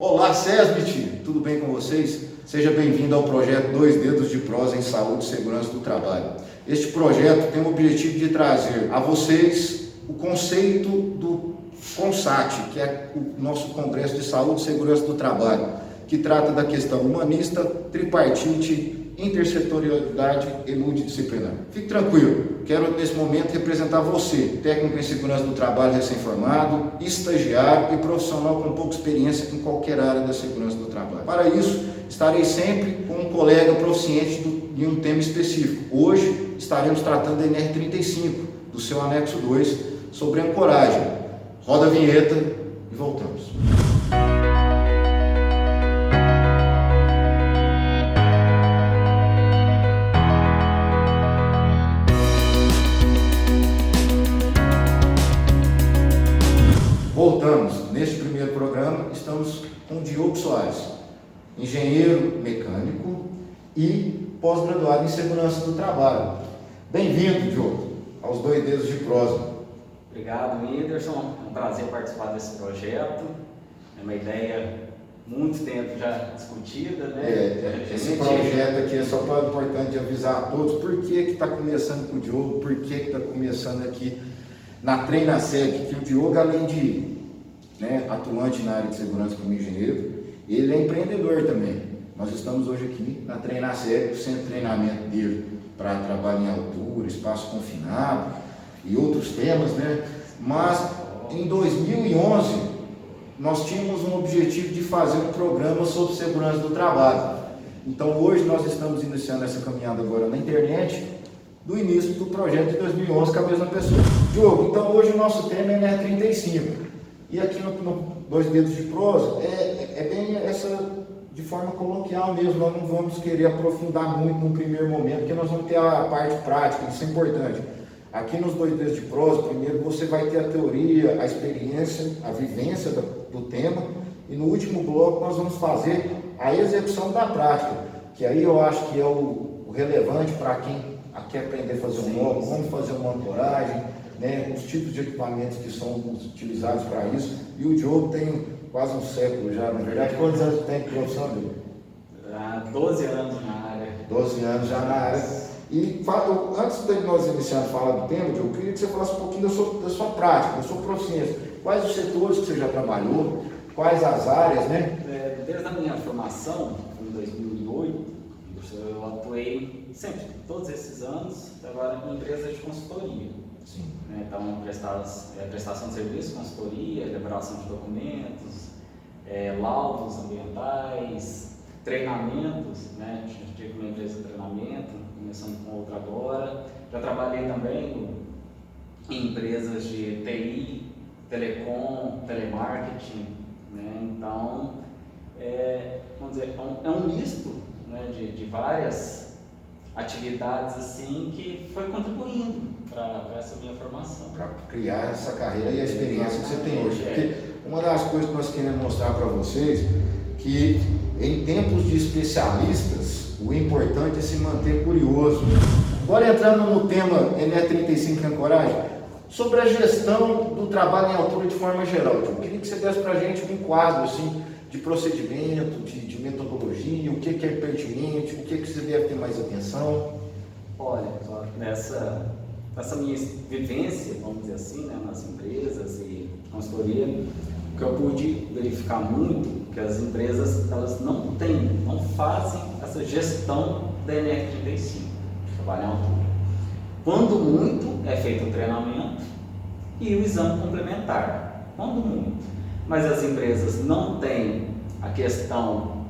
Olá, Sesbit, tudo bem com vocês? Seja bem-vindo ao projeto Dois Dedos de Prosa em Saúde e Segurança do Trabalho. Este projeto tem o objetivo de trazer a vocês o conceito do CONSAT, que é o nosso Congresso de Saúde e Segurança do Trabalho, que trata da questão humanista, tripartite, intersetorialidade e multidisciplinar. Fique tranquilo, quero nesse momento representar você, técnico em segurança do trabalho recém-formado, estagiário e profissional com pouca experiência em qualquer área da segurança do trabalho. Para isso, estarei sempre com um colega proficiente em um tema específico. Hoje estaremos tratando da NR35, do seu anexo 2, sobre ancoragem. Roda a vinheta e voltamos. Voltamos. Neste primeiro programa, estamos com o Diogo Soares, engenheiro mecânico e pós-graduado em segurança do trabalho. Bem-vindo, Diogo, aos Dois Dedos de Prosa. Obrigado, Whindersson. É um prazer participar desse projeto. É uma ideia muito tempo já discutida, né? Esse projeto aqui é só importante avisar a todos por que está começando com o Diogo, por que está começando aqui na TreinaSeg, que o Diogo, além de atuante na área de segurança como engenheiro, ele é empreendedor também. Nós estamos hoje aqui na TreinaSeg, o centro de treinamento dele para trabalho em altura, espaço confinado e outros temas, né? Mas em 2011 nós tínhamos um objetivo de fazer um programa sobre segurança do trabalho. Então hoje nós estamos iniciando essa caminhada agora na internet, do início do projeto de 2011 com a mesma pessoa. Diogo, então hoje o nosso tema é NR35. E aqui no Dois Dedos de Prosa, é bem essa, de forma coloquial mesmo, nós não vamos querer aprofundar muito no primeiro momento, porque nós vamos ter a parte prática, isso é importante. Aqui nos Dois Dedos de Prosa, primeiro você vai ter a teoria, a experiência, a vivência do tema, e no último bloco nós vamos fazer a execução da prática, que aí eu acho que é o relevante para quem quer aprender a fazer um nó, como fazer uma ancoragem, né, os tipos de equipamentos que são utilizados para isso. E o Diogo tem quase um século já, na verdade. Quantos anos tem de profissão, Diogo? 12 anos na área. 12 anos já na área. E antes de nós iniciarmos a falar do tema, Diogo, eu queria que você falasse um pouquinho da sua prática, da sua proficiência. Quais os setores que você já trabalhou, quais as áreas, né? Desde a minha formação, em 2008, eu atuei sempre, todos esses anos, agora em empresas de consultoria. Sim. Então, prestação de serviço, consultoria, elaboração de documentos, laudos ambientais, treinamentos, né? Tive uma empresa de treinamento, começando com outra agora. Já trabalhei também em empresas de TI, telecom, telemarketing, né? Então, vamos dizer, é um misto, né, de várias atividades assim que foi contribuindo para essa minha formação. Para criar essa carreira e a experiência que você tem hoje. Porque uma das coisas que nós queremos mostrar para vocês que em tempos de especialistas, o importante é se manter curioso. Agora entrando no tema NR35 Ancoragem, sobre a gestão do trabalho em altura de forma geral. Eu queria que você desse para a gente um quadro assim, de procedimento, de metodologia, o que é pertinente, o que você deve ter mais atenção. Olha, nessa minha vivência, vamos dizer assim, né, nas empresas e consultoria, o que eu pude verificar muito, que as empresas elas não fazem essa gestão da NR35, de trabalho em altura. Quando muito, é feito o treinamento e o exame complementar, quando muito. Mas as empresas não têm a questão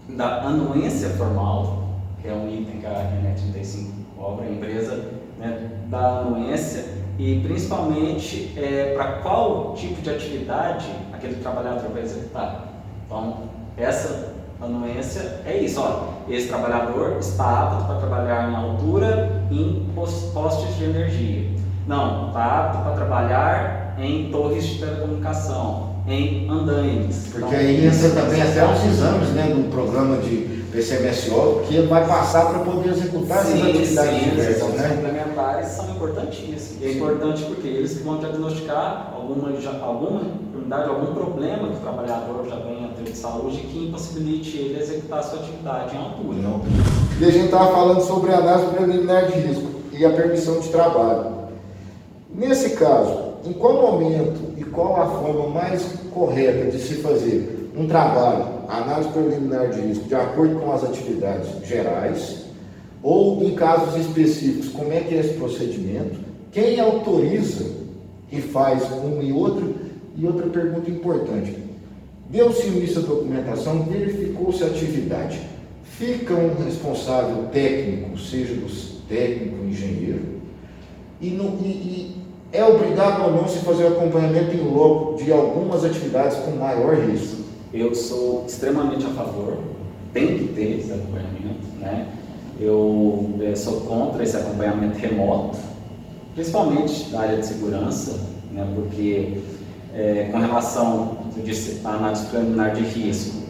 da anuência formal, que é um item que a NR35 cobra, a empresa, né, da anuência, e principalmente para qual tipo de atividade aquele trabalhador vai executar. Então, essa anuência é isso, olha, esse trabalhador está apto para trabalhar em altura em postes de energia. Não, está apto para trabalhar em torres de telecomunicação. em andaimes. Porque Então, aí entra também até os exames, né, do programa de PCMSO, que ele vai passar para poder executar essas atividades diversas, os né? complementares são importantíssimos. E é importante porque eles que vão diagnosticar alguma enfermidade, algum problema que o trabalhador já venha a ter de saúde que impossibilite ele executar a sua atividade em altura. Não. E a gente estava falando sobre a análise preliminar de risco e a permissão de trabalho. Nesse caso, em qual momento e qual a forma mais correta de se fazer um trabalho, análise preliminar de risco, de acordo com as atividades gerais, ou em casos específicos, como é que é esse procedimento? Quem autoriza e faz uma e outra? E outra pergunta importante: deu-se início à documentação, verificou-se a atividade, fica um responsável técnico, seja do técnico, engenheiro, e é obrigado ou não se fazer o acompanhamento em loco de algumas atividades com maior risco? Eu sou extremamente a favor, tem que ter esse acompanhamento, né? Eu sou contra esse acompanhamento remoto, principalmente da área de segurança, né? Porque com relação, eu disse, à análise preliminar de risco,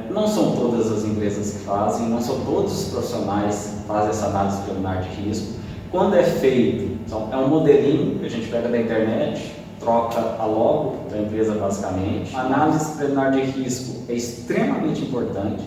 não são todas as empresas que fazem, não são todos os profissionais que fazem essa análise preliminar de risco. Quando é feito, é um modelinho que a gente pega da internet, troca a logo da empresa basicamente. A análise preliminar de risco é extremamente importante,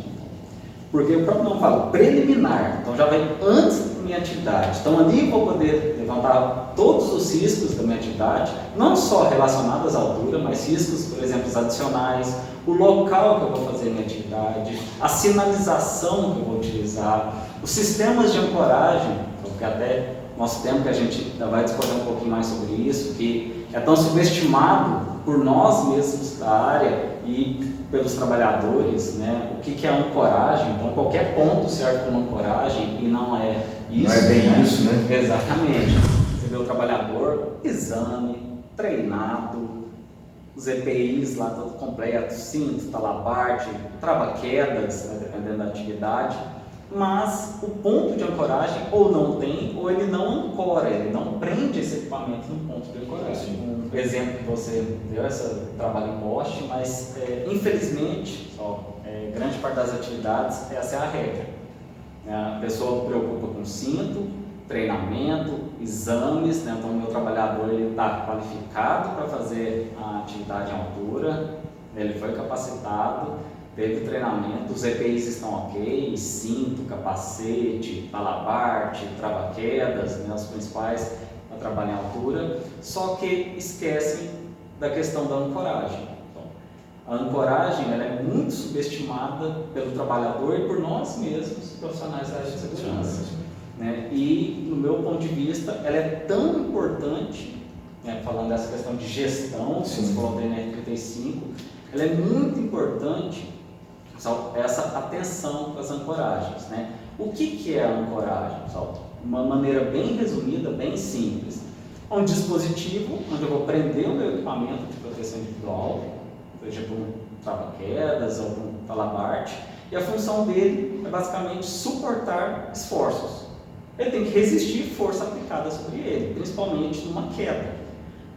porque o próprio nome fala preliminar, então já vem antes da minha atividade. Então ali eu vou poder levantar todos os riscos da minha atividade, não só relacionados à altura, mas riscos, por exemplo, adicionais, o local que eu vou fazer a minha atividade, a sinalização que eu vou utilizar, os sistemas de ancoragem, porque até nosso tempo que a gente vai discorrer um pouquinho mais sobre isso, que é tão subestimado por nós mesmos da área e pelos trabalhadores, né? O que é ancoragem? Então qualquer ponto serve como ancoragem e não é isso. Não é bem, né? Isso, né? Exatamente. Você vê o trabalhador, exame, treinado, os EPIs lá todo completo, cinto, talabarte, trava-quedas, né? Dependendo da atividade. Mas o ponto de ancoragem ou não tem, ou ele não ancora, ele não prende esse equipamento no ponto de ancoragem. Um exemplo que você deu, esse trabalho em poste, mas infelizmente, grande parte das atividades, essa é a regra. A pessoa se preocupa com cinto, treinamento, exames, né? Então o meu trabalhador está qualificado para fazer a atividade em altura, ele foi capacitado, teve treinamento, os EPIs estão ok, cinto, capacete, talabarte, trava-quedas, né, os principais para trabalhar em altura, só que esquecem da questão da ancoragem. Então, a ancoragem ela é muito subestimada pelo trabalhador e por nós mesmos, profissionais da área de segurança. Né? E, no meu ponto de vista, ela é tão importante, né, falando dessa questão de gestão, que você falou da NR35, ela é muito importante essa atenção com as ancoragens, né? O que é a ancoragem, pessoal? Uma maneira bem resumida, bem simples. Um dispositivo onde eu vou prender o meu equipamento de proteção individual, seja por um trava-quedas ou um talabarte, e a função dele é basicamente suportar esforços. Ele tem que resistir força aplicada sobre ele, principalmente numa queda,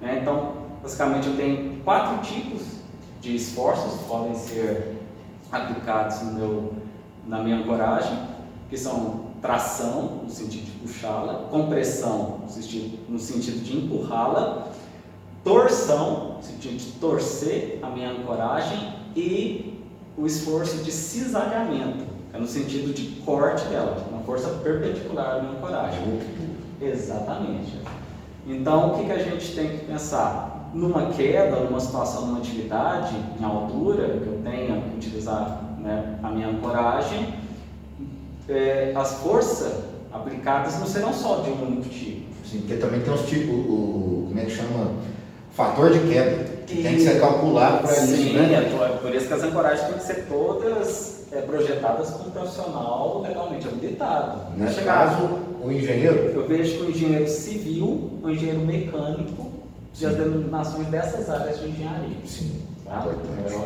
né? Então, basicamente eu tenho 4 tipos de esforços que podem ser aplicados na minha ancoragem, que são tração, no sentido de puxá-la, compressão, no sentido de empurrá-la, torção, no sentido de torcer a minha ancoragem, e o esforço de cisalhamento, que é no sentido de corte dela, uma força perpendicular à minha ancoragem. Exatamente. Então, o que a gente tem que pensar? Numa queda, numa situação, numa atividade em altura, que eu tenha que utilizar, né, a minha ancoragem, as forças aplicadas não serão só de um único tipo. Sim, porque também tem os tipos, como é que chama? Fator de queda, que tem que ser calculado para isso, né? Sim, por isso que as ancoragens têm que ser todas projetadas com um profissional legalmente habilitado. Nesse caso, o engenheiro? Eu vejo que o engenheiro civil, o engenheiro mecânico, e as denominações dessas áreas de engenharia. Sim. Tá?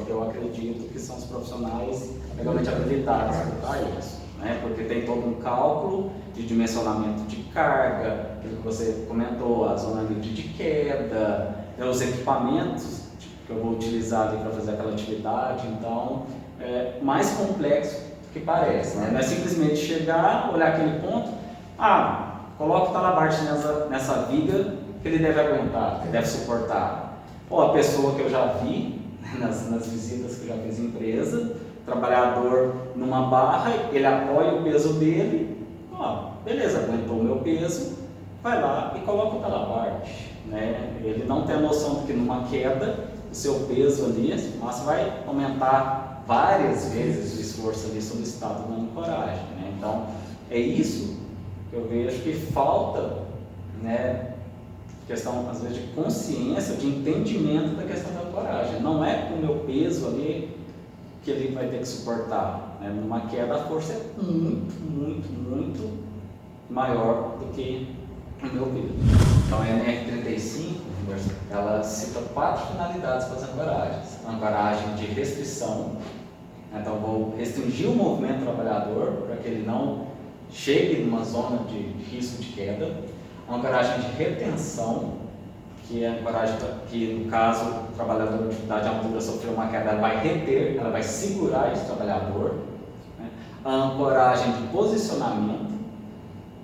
Eu acredito que são os profissionais legalmente habilitados para isso, né? Porque tem todo um cálculo de dimensionamento de carga, aquilo que você comentou, a zona livre de queda, os equipamentos que eu vou utilizar ali para fazer aquela atividade. Então, é mais complexo do que parece, né? Não é simplesmente chegar, olhar aquele ponto, coloca o talabarte nessa viga que ele deve aguentar, que deve suportar. Ou a pessoa que eu já vi nas visitas que eu já fiz em empresa, trabalhador numa barra, ele apoia o peso dele, beleza, aguentou o meu peso, vai lá e coloca o talabarte, né? Ele não tem a noção de que numa queda, o seu peso ali, mas vai aumentar várias vezes o esforço ali solicitado na ancoragem, né? Então, é isso que eu vejo que falta, né? Questão, às vezes, de consciência, de entendimento da questão da ancoragem. Não é com o meu peso ali que ele vai ter que suportar, né? Numa queda, a força é muito, muito, muito maior do que o meu peso. Então, a NR35, ela cita 4 finalidades para as ancoragens. Ancoragem de restrição, então vou restringir o movimento do trabalhador para que ele não chegue numa zona de risco de queda. Ancoragem de retenção, que é a ancoragem que, no caso, o trabalhador de atividade de altura sofreu uma queda, ela vai reter, ela vai segurar esse trabalhador, né? A ancoragem de posicionamento,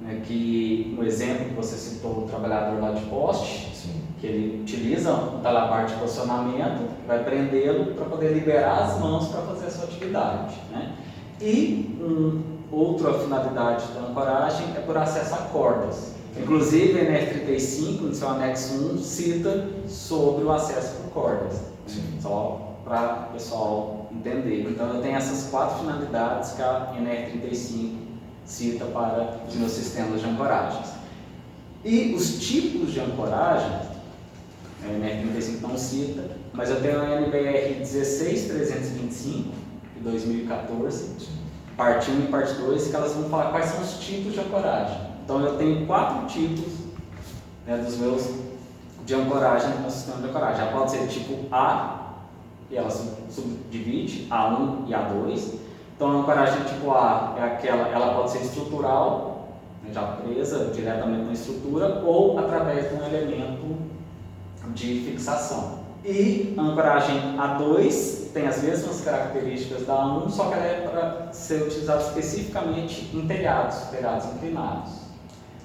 né, que no exemplo que você citou, o trabalhador lá de poste, Sim. que ele utiliza o talabarte de posicionamento, vai prendê-lo para poder liberar as mãos para fazer a sua atividade, né? E outra finalidade da ancoragem é por acesso a cordas. Inclusive, a NR35, no seu anexo 1, cita sobre o acesso por cordas. Sim. Só para o pessoal entender. Então, eu tenho essas 4 finalidades que a NR35 cita para os meus sistemas de ancoragens. E os tipos de ancoragem, a NR35 não cita, mas eu tenho a NBR 16325, de 2014, parte 1 e parte 2, que elas vão falar quais são os tipos de ancoragem. Então, eu tenho 4 tipos, né, dos meus de ancoragem no meu sistema de ancoragem. Ela pode ser tipo A, e ela subdivide A1 e A2. Então, a ancoragem tipo A é aquela, ela pode ser estrutural, né, já presa diretamente na estrutura, ou através de um elemento de fixação. E a ancoragem A2 tem as mesmas características da A1, só que ela é para ser utilizada especificamente em telhados inclinados.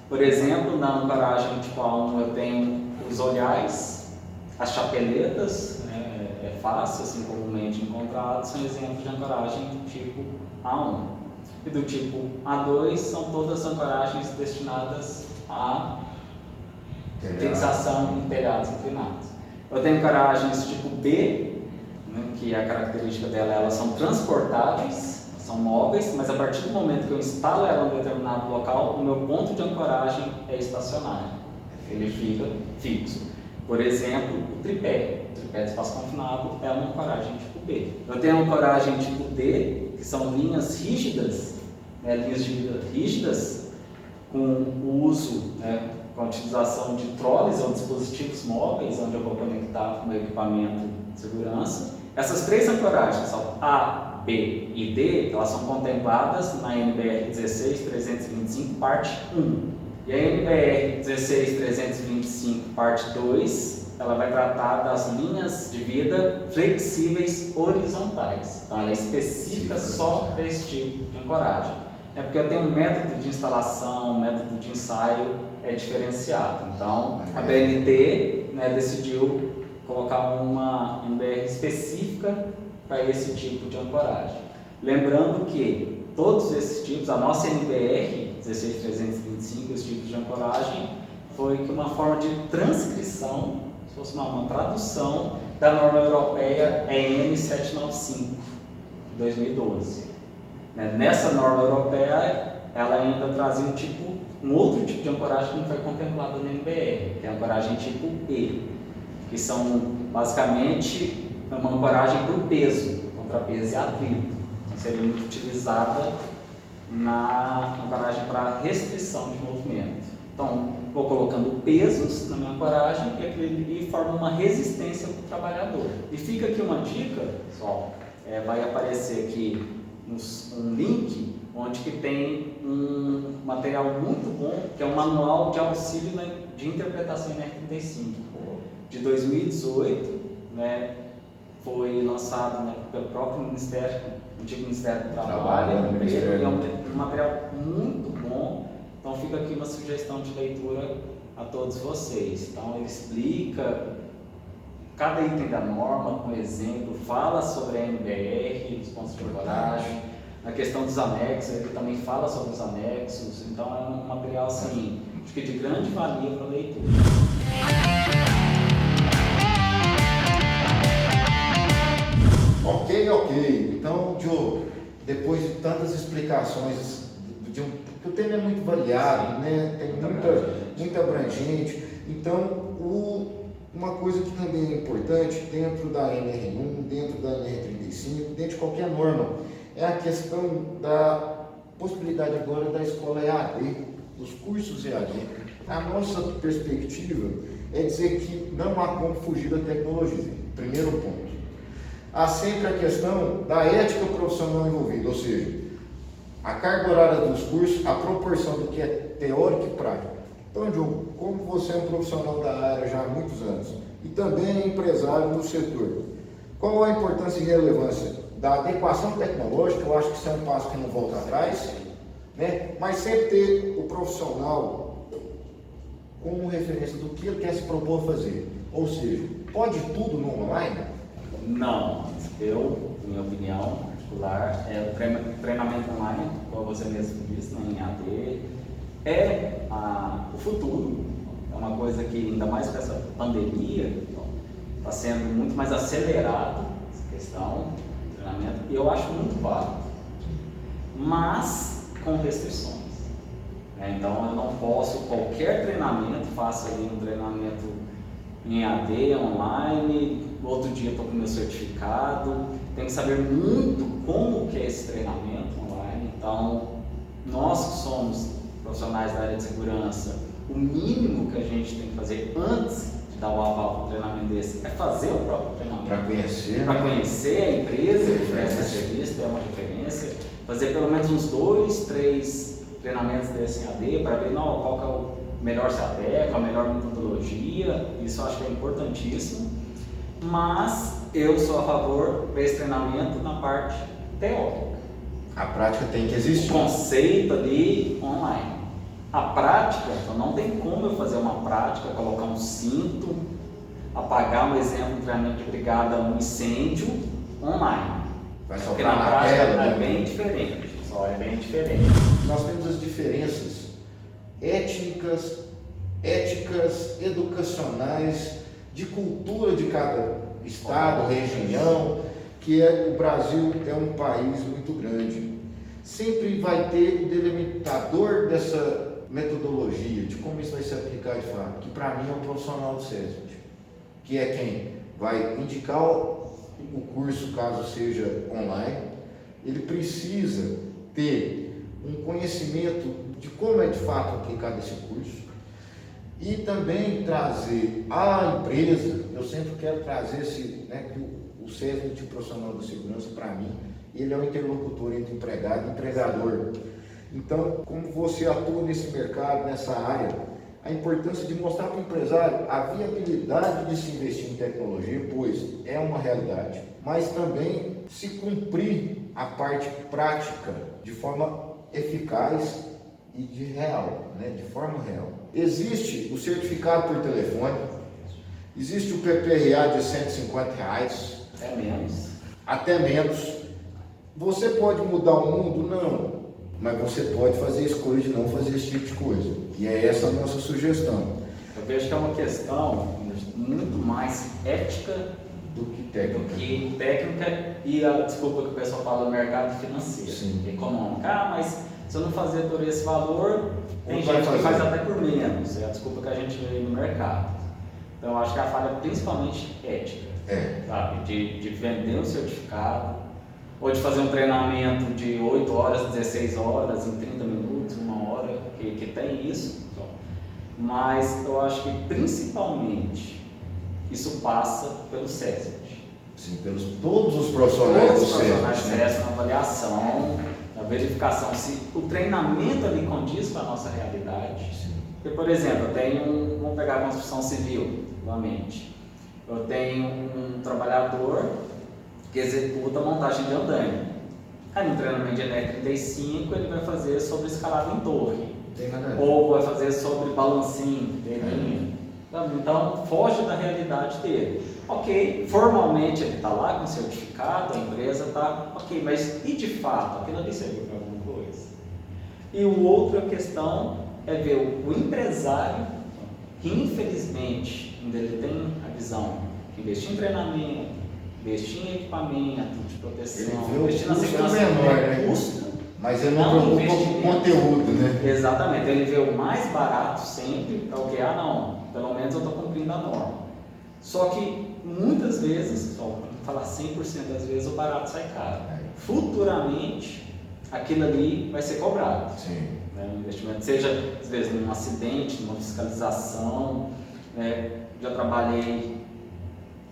Por exemplo, na ancoragem tipo A1 eu tenho os olhais, as chapeletas, né, é fácil, assim, comumente encontrados, são exemplos de ancoragem do tipo A1. E do tipo A2 são todas ancoragens destinadas a fixação em telhados inclinados. Eu tenho ancoragens tipo B, né, que a característica dela, elas são transportáveis, são móveis, mas a partir do momento que eu instalo ela em um determinado local, o meu ponto de ancoragem é estacionário, ele fica fixo. Por exemplo, o tripé de espaço confinado é uma ancoragem tipo B. Eu tenho a ancoragem tipo D, que são linhas rígidas, né, linhas de vida rígidas, com o uso, né, com a utilização de trolleys ou dispositivos móveis, onde eu vou conectar o meu equipamento de segurança. Essas 3 ancoragens, são A, B e D, elas são contempladas na NBR 16325, parte 1. E a NBR 16325, parte 2, ela vai tratar das linhas de vida flexíveis horizontais. Então, ela é específica só para esse tipo de ancoragem. É porque eu tenho um método de instalação, um método de ensaio diferenciado. Então, a BNT, né, decidiu colocar uma NBR específica para esse tipo de ancoragem. Lembrando que todos esses tipos, a nossa NBR 16325, os tipos de ancoragem, foi uma forma de transcrição, se fosse uma tradução da norma europeia EN 795, de 2012. Nessa norma europeia, ela ainda trazia um outro tipo de ancoragem que não foi contemplado na NBR, que é a ancoragem tipo E, que são basicamente uma ancoragem por peso, contrapeso e atrito. Então, seria muito utilizada na ancoragem para restrição de movimento. Então, vou colocando pesos na minha ancoragem e forma uma resistência para o trabalhador. E fica aqui uma dica, pessoal, vai aparecer aqui um link onde que tem um material muito bom, que é um manual de auxílio de interpretação NR35, de 2018, né, foi lançado, né, pelo próprio Ministério, o antigo Ministério do Trabalho, e é um material muito bom. Então fica aqui uma sugestão de leitura a todos vocês. Então ele explica cada item da norma com exemplo, fala sobre a NBR, os pontos de coragem, a questão dos anexos, ele também fala sobre os anexos. Então é um material assim, acho que de grande valia para a leitura. Ok. Então, Diogo, depois de tantas explicações, o tema é muito variado, né? Tem muito abrangente. Então, uma coisa que também é importante dentro da NR1, dentro da NR35, dentro de qualquer norma, é a questão da possibilidade agora da escola EAD, dos cursos EAD. A nossa perspectiva é dizer que não há como fugir da tecnologia, primeiro ponto. Há sempre a questão da ética profissional envolvida, ou seja, a carga horária dos cursos, a proporção do que é teórico e prático. Então, Diogo, como você é um profissional da área já há muitos anos e também é empresário no setor, qual a importância e relevância da adequação tecnológica? Eu acho que isso é um passo que não volta atrás, né? Mas sempre ter o profissional como referência do que ele quer se propor a fazer. Ou seja, pode tudo no online? Não, minha opinião particular, é o treinamento online, como você mesmo disse, em AD, o futuro. É uma coisa que, ainda mais com essa pandemia, está sendo muito mais acelerado essa questão do treinamento, e eu acho muito válido, mas com restrições. Então, eu não posso, qualquer treinamento, faço ali um treinamento em AD, online, outro dia estou com meu certificado, tem que saber muito como que é esse treinamento online. Então, nós que somos profissionais da área de segurança, o mínimo que a gente tem que fazer antes de dar o aval para um treinamento desse é fazer o próprio treinamento. Para conhecer a empresa que presta serviço, ter uma referência, fazer pelo menos uns 2, 3 treinamentos desse em AD para ver qual que é o melhor se adequa, a melhor metodologia. Isso eu acho que é importantíssimo, mas eu sou a favor desse treinamento na parte teórica. A prática tem que existir. O conceito ali online. A prática, então não tem como eu fazer uma prática, colocar um cinto, apagar, um exemplo, um treinamento de brigada, um incêndio online. Vai Porque soprar na na prática tela, é né? bem diferente. Só é bem diferente. Nós temos as diferenças étnicas, educacionais, de cultura de cada estado, região, que o Brasil é um país muito grande. Sempre vai ter o delimitador dessa metodologia, de como isso vai se aplicar de fato, que para mim é o profissional do SESMIT, que é quem vai indicar o curso, caso seja online. Ele precisa ter um conhecimento de como é de fato aplicado esse curso e também trazer à empresa. Eu sempre quero trazer que o SESMIT, profissional da segurança, para mim, ele é o interlocutor entre empregado e empregador. Então, como você atua nesse mercado, nessa área, a importância de mostrar para o empresário a viabilidade de se investir em tecnologia, pois é uma realidade, mas também se cumprir a parte prática de forma eficaz e de forma real. Existe o certificado por telefone, existe o PPRA de R$150, até menos. Você pode mudar o mundo? Não, mas você pode fazer a escolha de não fazer esse tipo de coisa, e é essa a nossa sugestão. Eu vejo que é uma questão muito mais ética do que técnica e a desculpa que o pessoal fala do mercado financeiro, econômico. Mas se eu não fazer por esse valor, tem gente que faz até por menos, é a desculpa que a gente vê no mercado. Então eu acho que a falha é principalmente ética, sabe? De vender um certificado, ou de fazer um treinamento de 8 horas, 16 horas, em 30 minutos, 1 hora, que tem isso. Mas eu acho que principalmente isso passa pelo SESMIT. Sim, pelos todos os profissionais do SESMIT, na avaliação, na verificação, se o treinamento ali condiz com a nossa realidade. Sim. Porque, por exemplo, vamos pegar a construção civil, novamente. Eu tenho um trabalhador que executa a montagem de andaime. Aí no treinamento de NR35 ele vai fazer sobre escalada em torre, ou vai fazer sobre balancinho, telinha. Então foge da realidade dele. Ok, formalmente ele está lá com certificado, a empresa está ok, mas e de fato aquilo ali serviu para alguma coisa? E o outra questão é ver o empresário que infelizmente ainda ele tem a visão de investir em treinamento, investir em equipamento de proteção, investir na segurança menor, custo, mas ele não preocupa com o conteúdo, né? Exatamente, ele vê o mais barato sempre, é o que, não, pelo menos eu estou cumprindo a norma. Só que muitas vezes, vamos falar 100% das vezes, o barato sai caro. Futuramente, aquilo ali vai ser cobrado. Sim. Né, um investimento, seja às vezes num acidente, numa fiscalização, né, já trabalhei,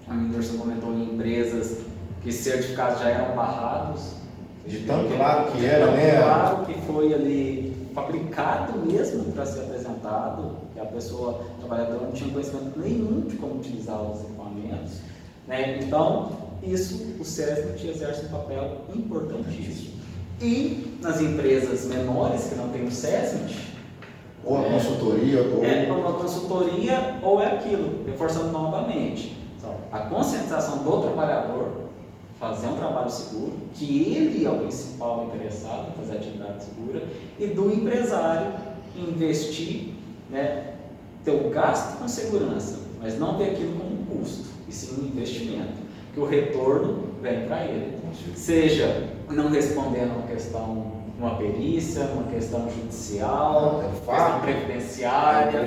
a Whindersson comentou, em empresas que certificados já eram barrados. De tão claro que era, né? Claro que foi ali fabricado mesmo para ser apresentado, que a pessoa, o trabalhador, não tinha conhecimento nenhum de como utilizar os equipamentos. Né? Então, isso o SESMIT exerce um papel importantíssimo. E nas empresas menores que não tem o SESMIT, ou a consultoria, ou uma consultoria, ou é aquilo, reforçando novamente, a conscientização do trabalhador, fazer um trabalho seguro, que ele é o principal interessado em fazer atividade segura, e do empresário investir, né, ter o gasto com segurança, mas não ter aquilo como um custo, e sim um investimento, que o retorno vem para ele. Seja não respondendo uma questão, uma perícia, uma questão judicial, questão previdenciária,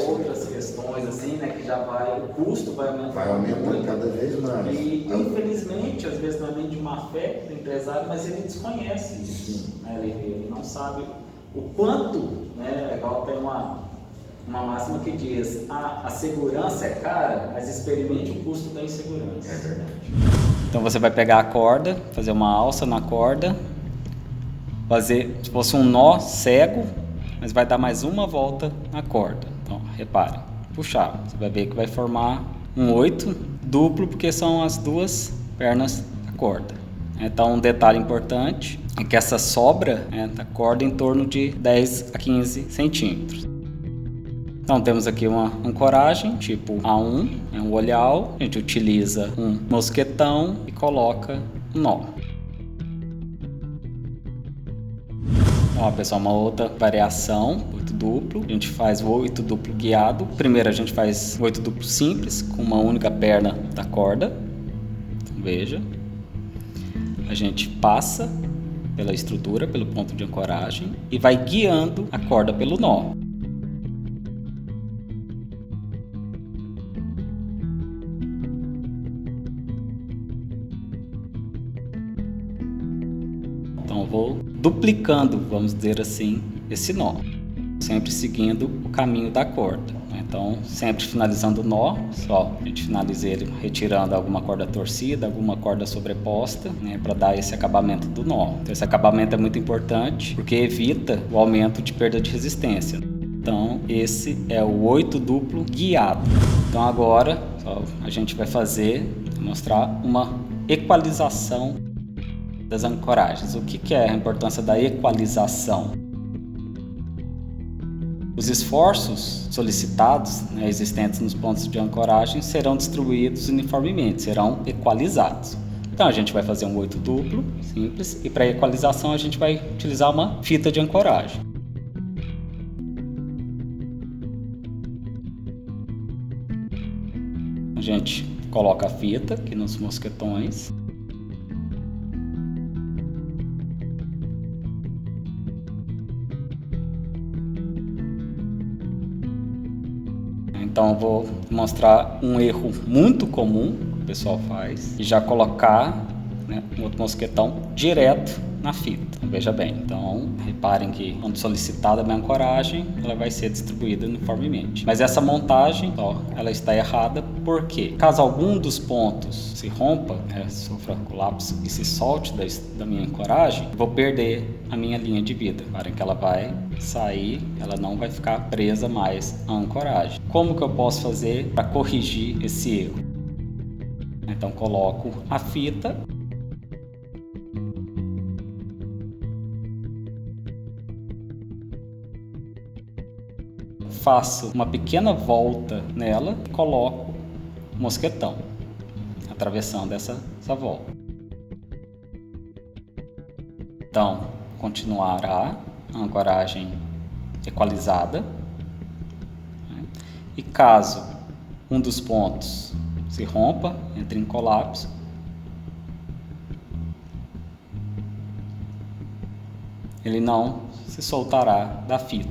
outras questões assim, né, que já vai, o custo vai aumentando. Vai aumentando cada vez mais. E infelizmente, às vezes não é nem de má fé do empresário, mas ele desconhece isso. Né? Ele não sabe o quanto, né, igual tem uma máxima que diz, a segurança é cara, mas experimente o custo da insegurança. É verdade. Então você vai pegar a corda, fazer uma alça na corda, fazer se fosse um nó cego, mas vai dar mais uma volta na corda. Então, repare, puxar, você vai ver que vai formar um 8 duplo, porque são as duas pernas da corda. Então, um detalhe importante é que essa sobra da corda é em torno de 10 a 15 centímetros. Então, temos aqui uma ancoragem tipo A1, é um olhal, a gente utiliza um mosquetão e coloca um nó. Então, pessoal, uma outra variação, 8 duplo, a gente faz o 8 duplo guiado. Primeiro a gente faz o 8 duplo simples, com uma única perna da corda. Então, veja, a gente passa pela estrutura, pelo ponto de ancoragem e vai guiando a corda pelo nó. Então eu vou duplicando, vamos dizer assim, esse nó, sempre seguindo o caminho da corda. Então, sempre finalizando o nó, só a gente finaliza ele retirando alguma corda torcida, alguma corda sobreposta, né, para dar esse acabamento do nó. Então, esse acabamento é muito importante porque evita o aumento de perda de resistência. Então, esse é o 8 duplo guiado. Então, agora a gente vai mostrar uma equalização das ancoragens. O que é a importância da equalização? Os esforços solicitados, existentes nos pontos de ancoragem, serão distribuídos uniformemente, serão equalizados. Então a gente vai fazer um 8 duplo, simples, e para equalização a gente vai utilizar uma fita de ancoragem. A gente coloca a fita aqui nos mosquetões. Então eu vou mostrar um erro muito comum que o pessoal faz e já colocar um outro mosquetão direto na fita. Então, veja bem, então reparem que quando solicitada a minha ancoragem, ela vai ser distribuída uniformemente. Mas essa montagem, ela está errada porque caso algum dos pontos se rompa, sofra colapso e se solte da minha ancoragem, vou perder a minha linha de vida. Reparem que ela vai sair, ela não vai ficar presa mais à ancoragem. Como que eu posso fazer para corrigir esse erro? Então coloco a fita. Faço uma pequena volta nela e coloco o mosquetão, atravessando essa volta. Então, continuará a ancoragem equalizada. E caso um dos pontos se rompa, entre em colapso, ele não se soltará da fita.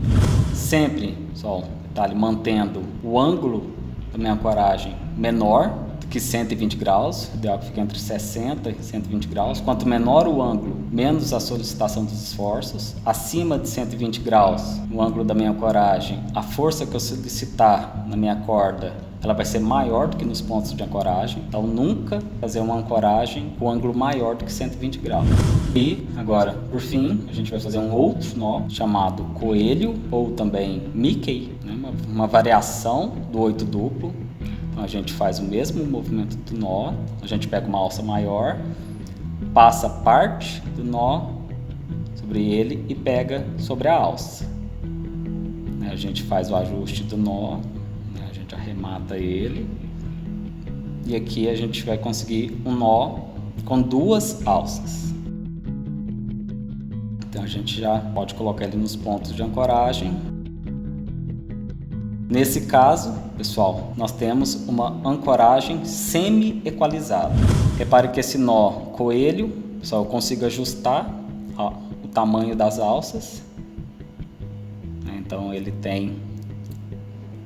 Sempre, só um detalhe, mantendo o ângulo da minha ancoragem menor do que 120 graus, o ideal que fica entre 60 e 120 graus. Quanto menor o ângulo, menos a solicitação dos esforços. Acima de 120 graus, o ângulo da minha ancoragem, a força que eu solicitar na minha corda, ela vai ser maior do que nos pontos de ancoragem. Então nunca fazer uma ancoragem com ângulo maior do que 120 graus. E agora, por fim, a gente vai fazer um outro nó chamado coelho ou também Mickey, né? uma variação do 8 duplo. Então a gente faz o mesmo movimento do nó, a gente pega uma alça maior, passa parte do nó sobre ele e pega sobre a alça. A gente faz o ajuste do nó, a gente arremata ele e aqui a gente vai conseguir um nó com 2 alças. Então a gente já pode colocar ele nos pontos de ancoragem. Nesse caso, pessoal, nós temos uma ancoragem semi-equalizada. Repare que esse nó coelho, pessoal, eu consigo ajustar o tamanho das alças. Então ele tem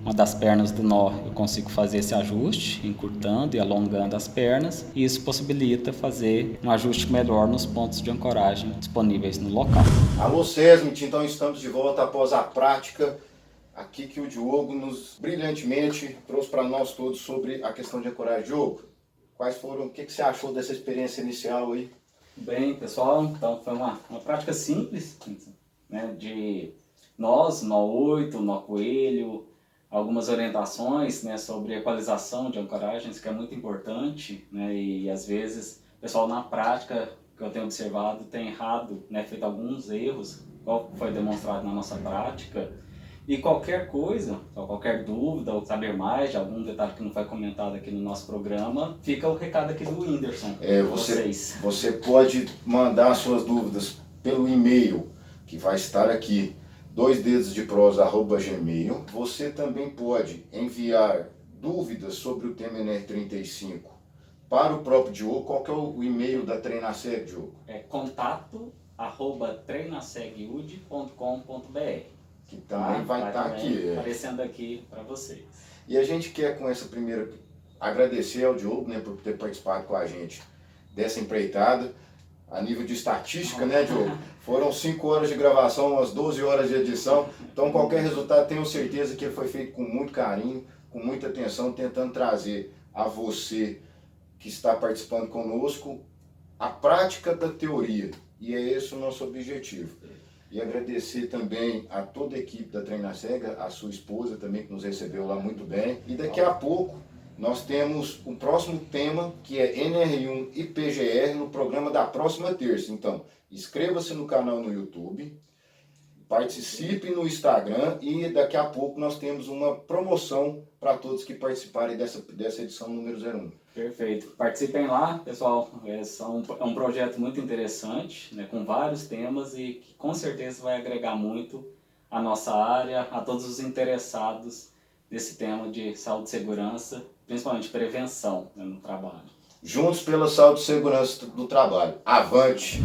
uma das pernas do nó, eu consigo fazer esse ajuste, encurtando e alongando as pernas, e isso possibilita fazer um ajuste melhor nos pontos de ancoragem disponíveis no local. Alô Sesmit, então estamos de volta após a prática aqui que o Diogo nos brilhantemente trouxe para nós todos sobre a questão de ancoragem. Diogo, quais foram, o que você achou dessa experiência inicial aí? Bem, pessoal, então foi uma prática simples, né, de nós, nó 8, nó coelho, algumas orientações, né, sobre equalização de ancoragens, que é muito importante, né, e às vezes o pessoal na prática, que eu tenho observado, tem errado, né, feito alguns erros, qual foi demonstrado na nossa prática. E qualquer coisa, qualquer dúvida ou saber mais de algum detalhe que não foi comentado aqui no nosso programa, fica o recado aqui do Whindersson. Você pode mandar suas dúvidas pelo e-mail que vai estar aqui, 2dedosdeprosa@gmail. Você também pode enviar dúvidas sobre o tema NR35 para o próprio Diogo. Qual que é o e-mail da Treinaseg, Diogo? É contato@treinasegude.com.br. Que também vai estar aqui. Aparecendo aqui para vocês. E a gente quer com essa primeira agradecer ao Diogo, né, por ter participado com a gente dessa empreitada. A nível de estatística, né, Diogo? Foram 5 horas de gravação, umas 12 horas de edição. Então qualquer resultado, tenho certeza que ele foi feito com muito carinho, com muita atenção, tentando trazer a você que está participando conosco a prática da teoria. E é esse o nosso objetivo. E agradecer também a toda a equipe da Treinaseg, a sua esposa também, que nos recebeu lá muito bem. E daqui a pouco nós temos o próximo tema, que é NR1 e PGR, no programa da próxima terça. Então, inscreva-se no canal no YouTube, participe no Instagram e daqui a pouco nós temos uma promoção para todos que participarem dessa edição número 01. Perfeito. Participem lá, pessoal. É um projeto muito interessante, né, com vários temas e que com certeza vai agregar muito à nossa área, a todos os interessados nesse tema de saúde e segurança, principalmente prevenção, né, no trabalho. Juntos pela saúde e segurança do trabalho. Avante!